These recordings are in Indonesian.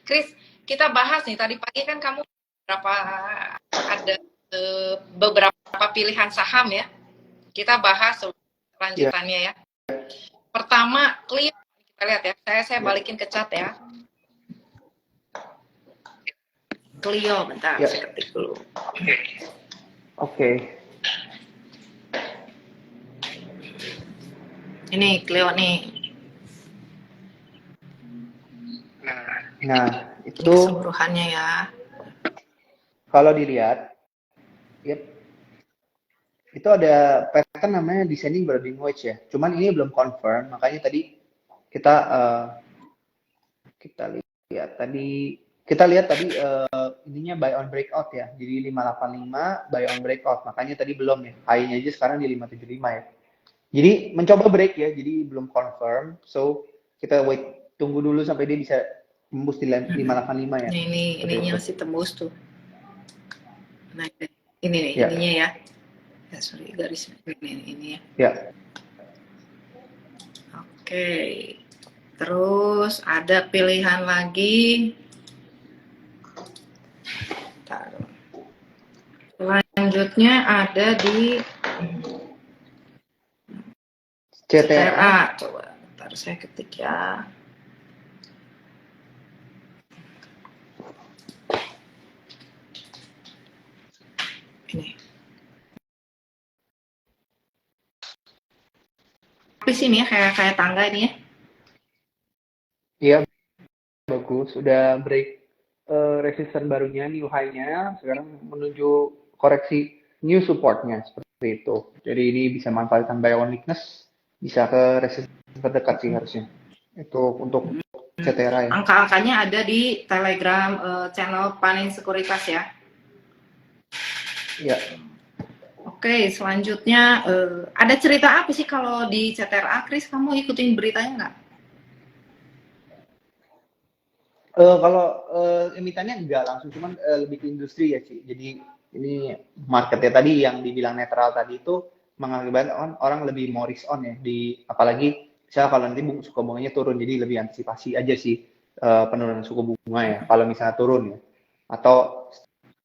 Chris, kita bahas nih. Tadi pagi kan kamu ada beberapa pilihan saham ya. Kita bahas Ya, lanjutannya ya. Pertama, Clio. Kita lihat ya. Saya balikin ke chat ya. Clio, bentar, ya, saya ketik dulu. oke. Ini Clio nih. Nah, Ini itu keseluruhannya ya. kalau dilihat, yep, itu ada pattern namanya descending boarding wedge ya. Cuman ini belum confirm, makanya tadi kita kita lihat tadi ininya buy on breakout ya. Jadi 585 buy on breakout. Makanya tadi belum ya. High-nya aja sekarang di 575 ya. Jadi mencoba break ya. Jadi belum confirm. So kita tunggu dulu sampai dia bisa tembus di 585 ya. Nah, ininya masih tembus tuh. Nah, ini nih, Ya. ininya ya. Ya, sorry, garis ini ya. Ya. Oke. Terus ada pilihan lagi. Taruh. Selanjutnya ada di CTRA. Coba, ntar saya ketik ya. Ini. Tapi sini ya, kayak tangga ini ya. Iya, bagus. Sudah break resistance barunya, new high-nya. Sekarang menuju koreksi new support-nya. Seperti itu. Jadi ini bisa manfaatkan buy on weakness. Bisa ke resistance terdekat sih harusnya. Itu untuk CTRA ya. Angka-angkanya ada di Telegram channel Panin Sekuritas ya. Iya. Oke, selanjutnya ada cerita apa sih kalau di CTRA, Chris? Kamu ikutin beritanya nggak? Kalau emitennya enggak langsung, cuman lebih ke industri ya sih. Jadi ini marketnya tadi yang dibilang netral tadi itu mengakibatkan orang lebih more risk on ya. Apalagi misalnya kalau nanti suku bunganya turun, jadi lebih antisipasi aja sih penurunan suku bunga ya. Kalau misalnya turun ya, atau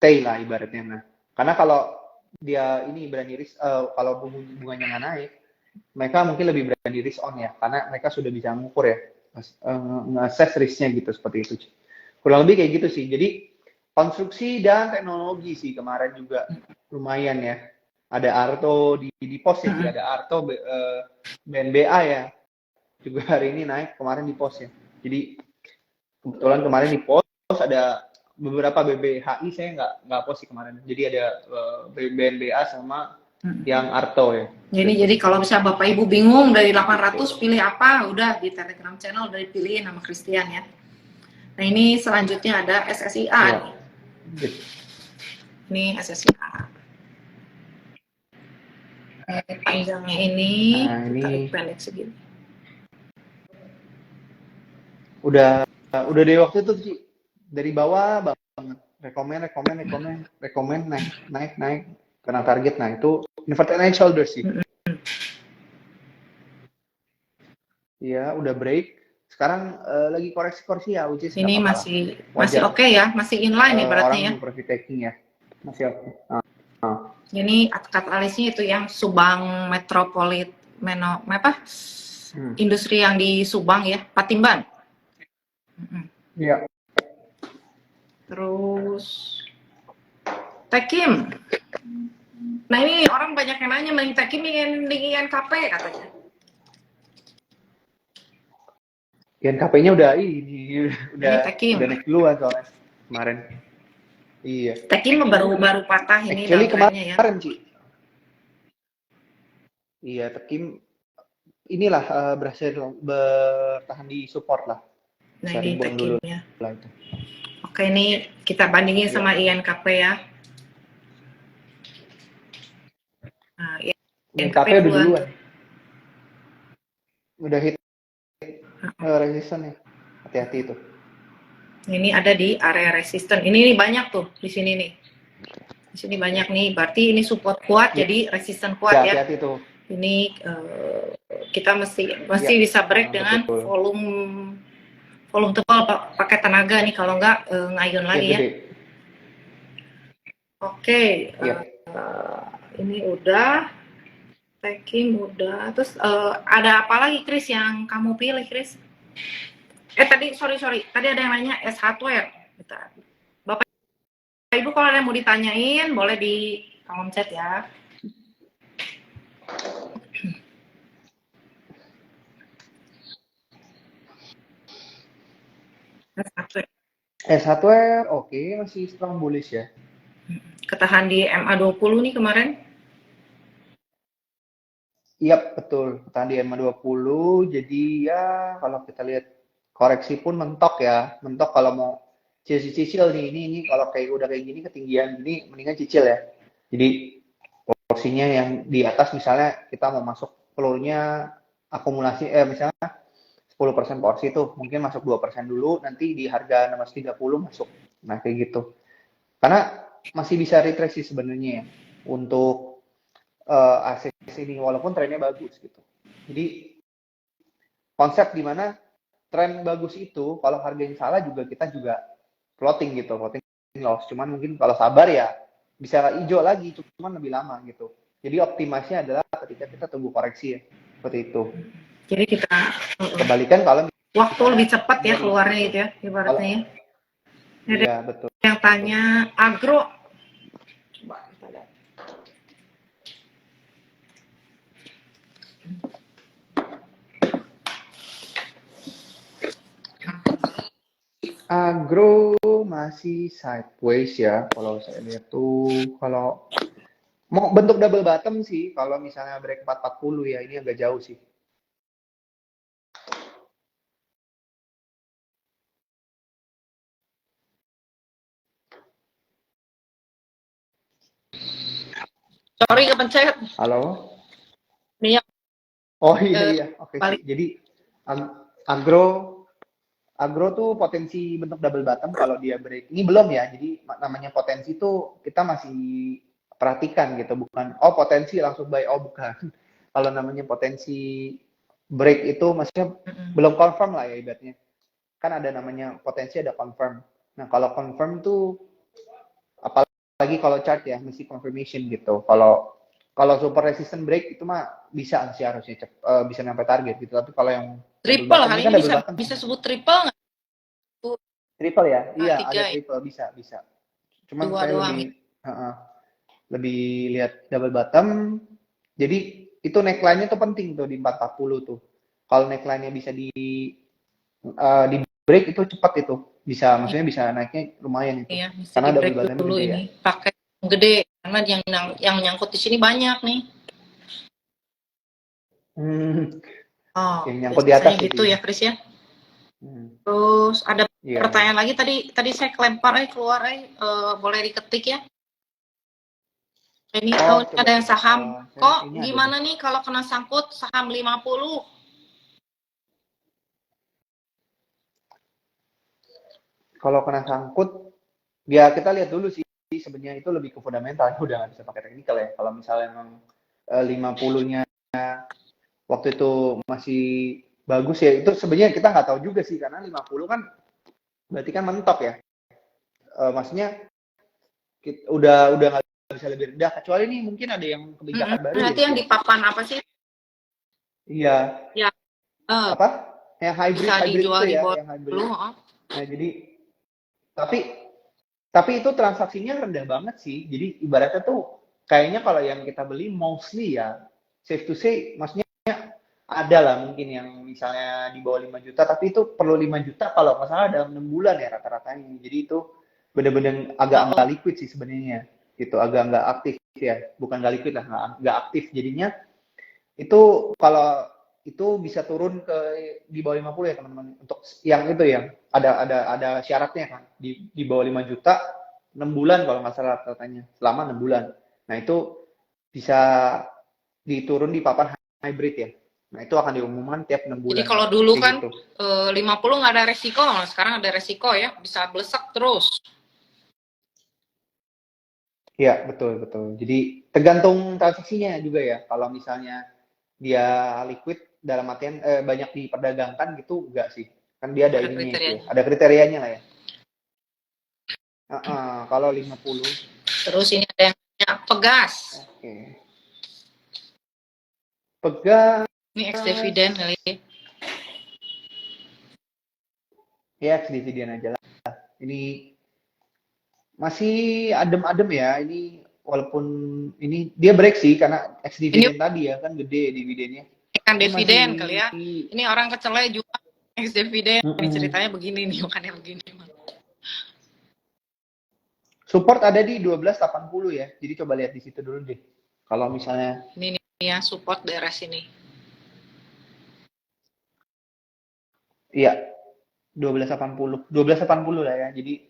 stay lah ibaratnya. Nah, karena kalau dia ini berani risk, kalau bunganya nggak naik, mereka mungkin lebih berani risk on ya, karena mereka sudah bisa mengukur ya, nge-assess risknya gitu, seperti itu. Kurang lebih kayak gitu sih. Jadi konstruksi dan teknologi sih kemarin juga lumayan ya. Ada Arto di post ya sih, ada Arto BNBA ya. Juga hari ini naik, kemarin di post ya. Jadi kebetulan kemarin di post ada beberapa BBHI, saya nggak post sih kemarin. Jadi ada BNBA sama yang Arto ya. Jadi kalau misalnya Bapak Ibu bingung dari 800 pilih apa, udah di Telegram channel udah dipilihin sama Christian ya. Nah, ini selanjutnya ada SSIA Ya. nih. Ini SSIA. Panjangnya ini, tarik pendek segini. Udah dari waktu itu sih, dari bawah banget, rekomen naik kena target. Nah itu inverted and shoulder sih. Iya, udah break. Sekarang lagi koreksi ya, which is ini masih oke ya, masih inline nih berarti ya. Orang profit taking ya, masih oke. Ini katalisnya itu yang Subang Metropolit industri yang di Subang ya, Patimban. Iya. Terus Tekim. Nah, ini orang banyak yang nanya mending Tekim dengan INKP katanya. INKP-nya udah naik duluan soalnya kemarin. Iya. Tekim baru patah ini kemarin ya. Iya, Tekim inilah berhasil bertahan di support lah. Nah, ini Tekimnya. Oke, ini kita bandingin sama INKP ya. Nah, INKP udah duluan. Udah hit resisten ya. Hati-hati itu. Ini ada di area resisten. Ini banyak tuh di sini nih. Di sini banyak nih. Berarti ini support kuat, jadi resisten kuat ya. Hati-hati tuh. Ini kita mesti bisa break dengan volume tebal pakai tenaga nih, kalau nggak ngayun Iya, lagi ya. gede. Oke, Iya. ini udah, packing udah. Terus ada apa lagi Chris yang kamu pilih Chris? Tadi sorry, tadi ada yang nanya S hardware. Bentar. Bapak Ibu kalau ada yang mau ditanyain boleh di kolom chat ya. S hardware. S hardware oke, masih strong bullish ya. Ketahan di MA20 nih kemarin. Iya, betul. Tadi MA20, jadi ya kalau kita lihat koreksi pun mentok ya. Mentok kalau mau cicil nih, ini kalau kayak udah kayak gini ketinggian gini, mendingan cicil ya. Jadi porsinya yang di atas misalnya kita mau masuk telurnya akumulasi, misalnya 10% porsi tuh, mungkin masuk 2% dulu, nanti di harga 630 masuk. Nah, kayak gitu. Karena masih bisa retrace sih sebenarnya ya, untuk ASIC ini walaupun trennya bagus gitu. Jadi konsep di mana tren bagus itu kalau harganya salah juga kita juga floating gitu, floating loss. Cuman mungkin kalau sabar ya bisa hijau lagi, cuman lebih lama gitu. Jadi optimasinya adalah ketika kita tunggu koreksi ya, seperti itu. Jadi kita Kebalikan kalau waktu lebih cepat ya dari keluarnya gitu ya, kalau ibaratnya ya. Ada iya betul. yang tanya agro. Coba kita lihat. Agro masih sideways ya kalau saya lihat tuh. Kalau mau bentuk double bottom sih kalau misalnya break 440 ya, ini agak jauh sih. Sorry kepencet. Halo? Minyak Oh iya, oke sih. balik. Jadi agro agro tuh potensi bentuk double bottom kalau dia break. Ini belum ya. Jadi namanya potensi tuh kita masih perhatikan gitu, bukan potensi langsung buy, bukan. Kalau namanya potensi break itu maksudnya belum confirm lah ya ibaratnya. Kan ada namanya potensi, ada confirm. Nah, kalau confirm tuh apalagi kalau chart ya mesti confirmation gitu. Kalau super resistant break itu mah bisa sih harusnya bisa sampai target gitu. Tapi kalau yang double Triple bottom hari ini ini kan double bisa bottom bisa semua. sebut triple nggak? Triple ya? Iya, ada Tiga ya. triple bisa. Cuman Dua saya doang. lebih lihat double bottom. Jadi itu neckline-nya tuh penting tuh di 440 tuh. Kalau neckline-nya bisa di break itu cepat itu. Bisa, maksudnya bisa naiknya lumayan itu. Iya, bisa Karena di double break bottom dulu gede ya. ini. Pakai gede karena yang nyangkut di sini banyak nih. Oh, Yang nyangkut di biasanya atas itu gitu ya. ya, Chris ya. Terus ada Iya. pertanyaan lagi tadi saya kelempar keluar boleh diketik ya. Ini Coba. ada yang saham. Kok Ini ada gimana nih kalau kena sangkut saham 50? Kalau kena sangkut, ya kita lihat dulu sih. Sebenarnya itu lebih ke fundamental, udah nggak bisa pakai teknikal ya. Kalau misalnya memang 50-nya waktu itu masih bagus ya, itu sebenarnya kita nggak tahu juga sih, karena 50 kan berarti kan mentok ya. Maksudnya udah nggak bisa lebih rendah, kecuali nih mungkin ada yang kebijakan baru ya Berarti yang sih. di papan apa sih? Iya. Ya, Apa? Yang bisa hybrid dijual itu di ya, bawah yang hybrid. dulu. Nah, jadi tapi itu transaksinya rendah banget sih. Jadi ibaratnya tuh kayaknya kalau yang kita beli mostly ya safe to say, maksudnya ada lah mungkin yang misalnya di bawah 5 juta, tapi itu perlu 5 juta kalau nggak salah dalam 6 bulan ya rata-ratanya. Jadi itu benar-benar agak nggak liquid sih sebenarnya. Gitu, agak nggak aktif ya. Bukan nggak liquid lah, nggak aktif. Jadinya itu kalau itu bisa turun ke di bawah 50 ya teman-teman. Untuk yang itu yang ada syaratnya kan. Di bawah 5 juta 6 bulan kalau nggak salah katanya. Selama 6 bulan. Nah, itu bisa diturun di papan hybrid ya. Nah, itu akan diumumkan tiap 6 Jadi bulan. kalau dulu kayak kan gitu. 50 nggak ada resiko, sekarang ada resiko ya, bisa blesek terus. Iya, betul, betul. Jadi tergantung transaksinya juga ya. Kalau misalnya dia liquid dalam artian banyak diperdagangkan gitu, enggak sih. Kan dia ada Ada ininya itu ya. kriterianya. Ada kriterianya lah ya. Kalau 50. Terus ini ada yang namanya pegas. Oke. Pegas. Ini ex dividen kali ya. Ya, ex dividen aja lah. Ini masih adem-adem ya. Ini walaupun ini dia break sih karena ex Ini dividen tadi ya kan gede dividennya. ikan Ini masih dividen kali ya. Ini orang kecelai juga ex dividen. Ini ceritanya begini nih, bukannya begini. support ada di 1280 ya. Jadi coba lihat di situ dulu deh. Kalau misalnya Ini nih ya support daerah sini. iya 1280 lah ya. Jadi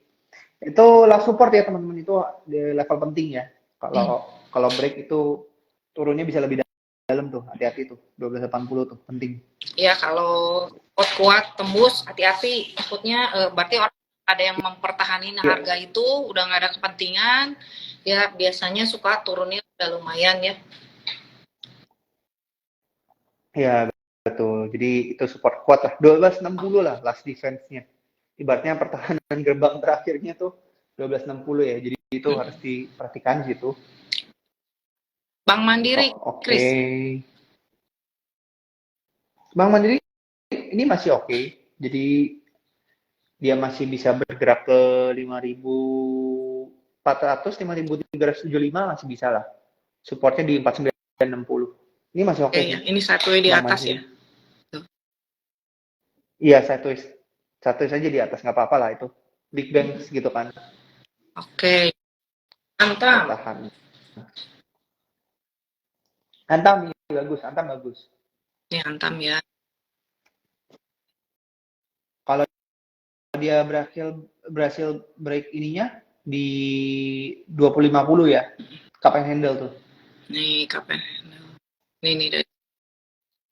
itu last support ya teman-teman, itu di level penting ya. Kalau break itu turunnya bisa lebih dalam tuh, hati-hati tuh 1280 tuh penting. Ya kalau kuat tembus, hati-hati. Takutnya berarti orang ada yang mempertahankan harga itu, udah nggak ada kepentingan. Ya biasanya suka turunnya udah lumayan ya. Ya betul. Jadi itu support kuat lah. 1260 lah last defense-nya. Ibaratnya pertahanan gerbang terakhirnya tuh 1260 ya. Jadi itu harus diperhatikan situ. Bank Mandiri, Oke. Chris. Bank Mandiri ini masih oke. Jadi dia masih bisa bergerak ke 5.400, 5.375 masih bisa lah. Supportnya di 4960. Ini masih oke sih. Ya, ini satu di Bank atas Mandiri. ya. Iya, satu saja di atas nggak apa-apa lah itu. Big banks gitu kan. Oke. Antam. Bertahan. Antam bagus, Antam bagus. Ini Antam ya. Kalau dia berhasil break ininya di 2050 ya. Cup and handle tuh. Nih kapan? Ini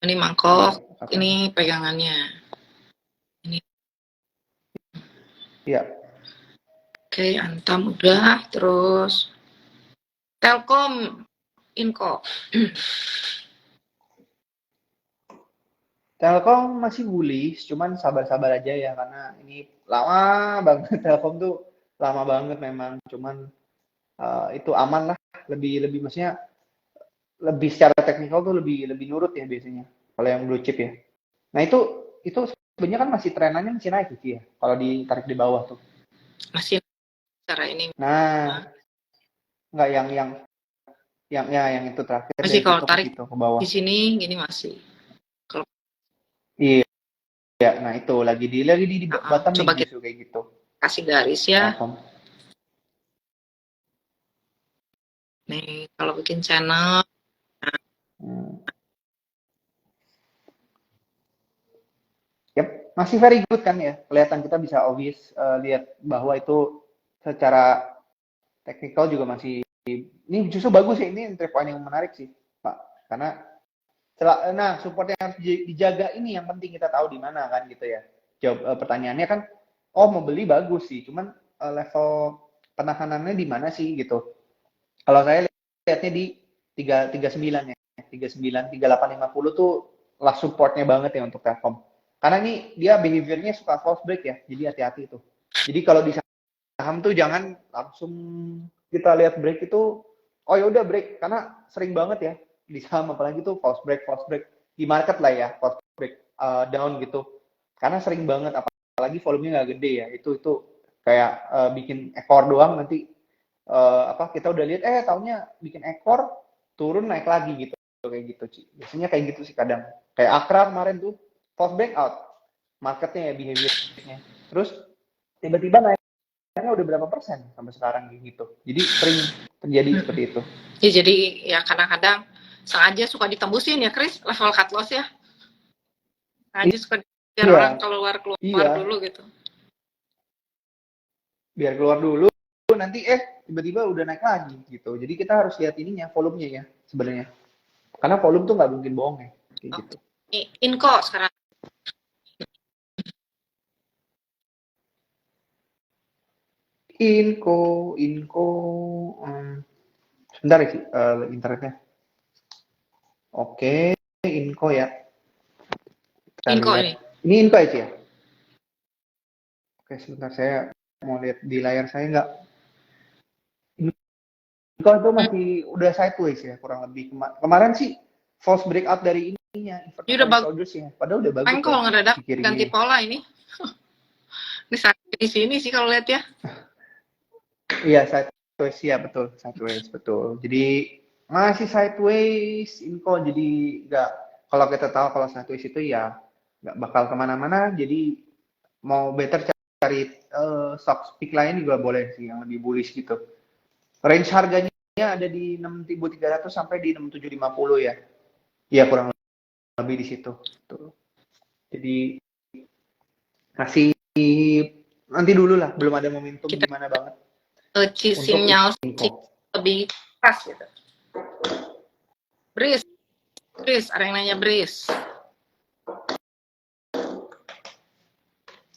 ini mangkok, ini pegangannya. Ini. Iya. Oke, Antam udah, terus Telkom, Inco. Telkom masih bullish, cuman sabar-sabar aja ya karena ini lama banget. Telkom tuh lama banget memang, cuman itu aman lah, lebih maksudnya lebih secara teknikal tuh lebih nurut ya biasanya kalau yang blue chip ya. Nah itu sebenarnya kan masih trenannya masih naik gitu ya kalau ditarik di bawah tuh. Masih cara ini. Nah, nggak yang itu terakhir Masih dari kalau situ tarik ke bawah. di sini gini masih. Kalau Iya, nah itu lagi di bottom coba nih kita justru kayak gitu. kasih garis ya. Telkom. Nih, kalau bikin channel Yep, masih very good kan ya. Kelihatan kita bisa obvious lihat bahwa itu secara teknikal juga masih ini justru bagus ya, ini entry point yang menarik sih, Pak. Karena nah support yang harus dijaga ini yang penting kita tahu di mana kan gitu ya. Jawab pertanyaannya kan oh mau beli bagus sih, cuman level penahanannya di mana sih gitu. Kalau saya lihatnya di 339 ya. 39 3850 tuh last supportnya banget ya untuk Telkom. Karena ini dia behaviornya suka false break ya. Jadi hati-hati itu. Jadi kalau di saham tuh jangan langsung kita lihat break itu oh ya udah break karena sering banget ya di saham apalagi tuh false break di market lah ya false break down gitu. Karena sering banget apalagi volumenya nggak gede ya. Itu kayak bikin ekor doang nanti kita udah lihat tahunnya bikin ekor turun naik lagi gitu kayak gitu Ci. Biasanya kayak gitu sih kadang kayak Akra kemarin tuh false breakout marketnya ya behaviornya terus tiba-tiba naiknya udah berapa persen sampai sekarang gitu jadi sering terjadi seperti itu ya, jadi ya kadang-kadang sengaja suka ditembusin ya Chris level cut loss ya. Sengaja suka biar orang keluar dulu gitu. Biar keluar dulu nanti tiba-tiba udah naik lagi gitu. Jadi kita harus lihat ininya volumenya ya sebenarnya. Karena volume tuh nggak mungkin bohong ya kayak gitu. Inco sekarang. Inco sebentar sih internetnya. Oke, Inco ya. Kita Inco lihat. nih. Ini Inco aja ya? Oke, sebentar saya mau lihat di layar saya nggak. Kalau itu masih udah sideways ya kurang lebih. Kemarin sih false breakout dari ininya Ini udah inverted soldiers ya. Padahal udah bagus loh kalau ngedadak di kiri ganti ini. pola ini. Ini sakit di sini sih kalau lihat ya. Iya sideways ya betul sideways betul. Jadi masih sideways info jadi nggak kalau kita tahu kalau sideways itu ya nggak bakal kemana-mana. Jadi mau better cari stock pick lain juga boleh sih yang lebih bullish gitu. Range harganya ada di 6.300 sampai di 6.750 ya. Iya kurang lebih di situ. Tuh. Jadi masih nanti dulu lah, belum ada momentum Kita gimana banget untuk sinyal info. lebih pas gitu. Bris, ada yang nanya Bris.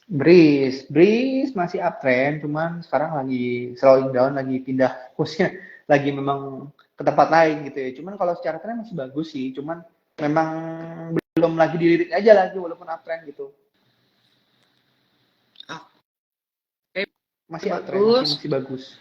Breeze masih uptrend, cuman sekarang lagi slowing down, lagi pindah fokusnya, lagi memang ke tempat lain gitu ya. Cuman kalau secara tren masih bagus sih, cuman memang belum lagi dilirik aja lagi walaupun uptrend gitu. Oke, Masih uptrend, bagus. masih bagus.